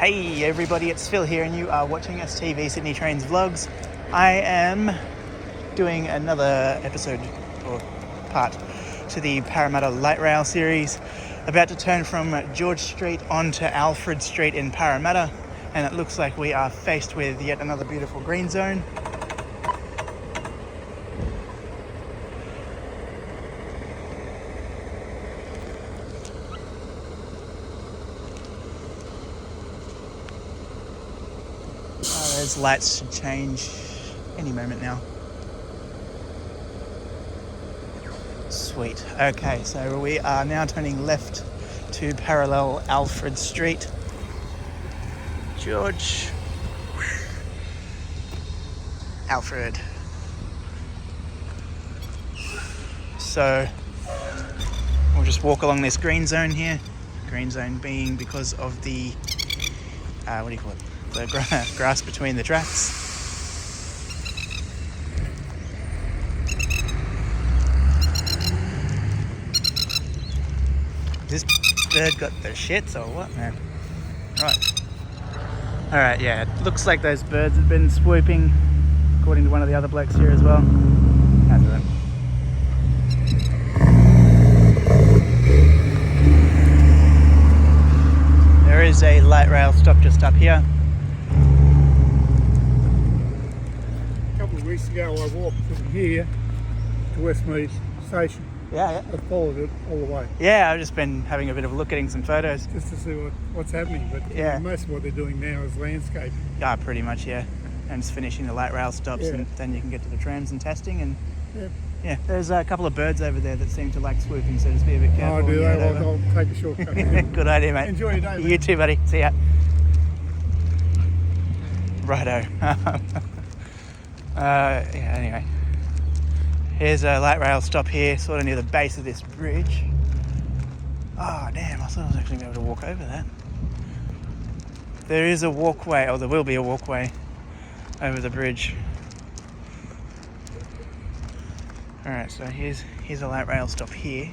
Hey everybody, it's Phil here and you are watching STV Sydney Trains Vlogs. I am doing another episode or part to the Parramatta Light Rail series. About to turn from George Street onto Alfred Street in Parramatta, and it looks like we are faced with yet another beautiful green zone. Those lights should change any moment now. Sweet. Okay, so we are now turning left to parallel Alfred Street. George. Alfred. So we'll just walk along this green zone here. Green zone being because of the, what do you call it? The grass between the tracks. This bird got the shits or what, man? Right. Alright, yeah, it looks like those birds have been swooping, according to one of the other blokes here as well. That's them. There is a light rail stop just up here. Weeks ago I walked from here to Westmead Station. Yeah. I followed it all the way. Yeah, I've just been having a bit of a look, getting some photos. Just to see what's happening, but yeah, most of what they're doing now is landscape. Yeah, pretty much, yeah. And just finishing the light rail stops, and then you can get to the trams and testing. And yeah, there's a couple of birds over there that seem to like swooping, so just be a bit careful. Oh, do they? Well, I'll take a shortcut. Good idea, mate. Enjoy your day, mate. You too, buddy. See ya. Righto. Yeah, anyway. Here's a light rail stop here, sort of near the base of this bridge. Oh, damn, I thought I was actually going to be able to walk over that. There is a walkway, or there will be a walkway over the bridge. Alright, so here's a light rail stop here.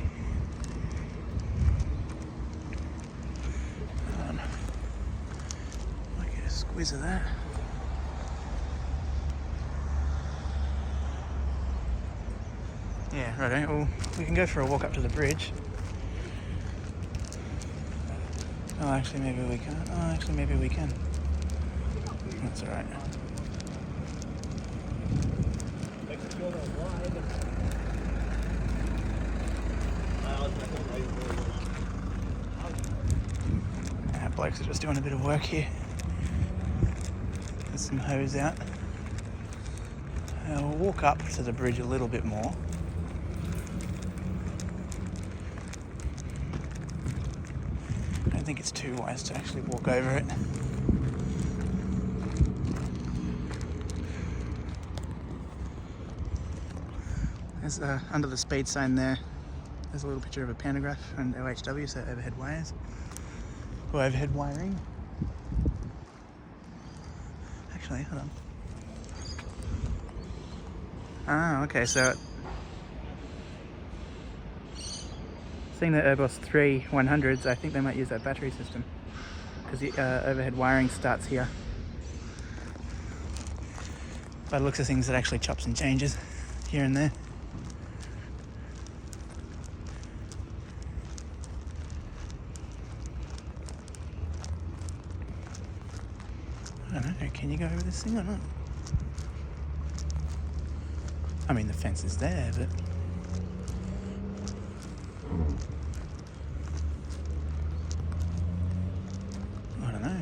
Might get a squeeze of that. Yeah, right. Well, we can go for a walk up to the bridge. Oh, actually, maybe we can't. Oh, actually, maybe we can. That's alright. Blokes are just doing a bit of work here. There's some hose out. We'll walk up to the bridge a little bit more. I don't think it's too wise to actually walk over it. There's under the speed sign there, there's a little picture of a pantograph and OHW, so overhead wires, or overhead wiring. Actually, hold on. Ah, okay, so seeing the Airbus 3-100s, I think they might use that battery system because the overhead wiring starts here. By the looks of things, it actually chops and changes here and there. I don't know, can you go over this thing or not? I mean, the fence is there, but I don't know.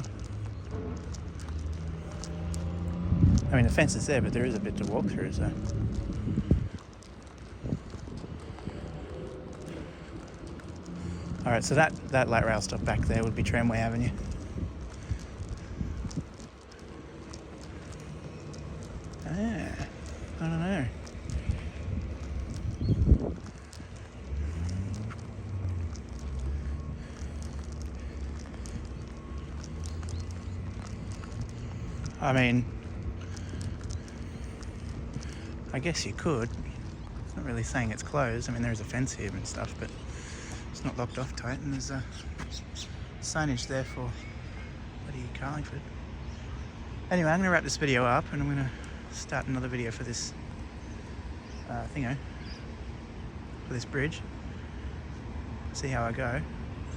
I mean, the fence is there, but there is a bit to walk through, so. Alright, so that light rail stop back there would be Tramway Avenue. I don't know. I mean, I guess you could. It's not really saying it's closed. I mean, there is a fence here and stuff, but it's not locked off tight, and there's a signage there for bloody Carlingford. Anyway, I'm going to wrap this video up and I'm going to start another video for this thingo, for this bridge. See how I go.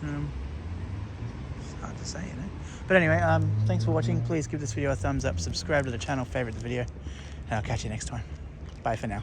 It's hard to say, you know. But anyway, thanks for watching. Please give this video a thumbs up, subscribe to the channel, favourite the video, and I'll catch you next time. Bye for now.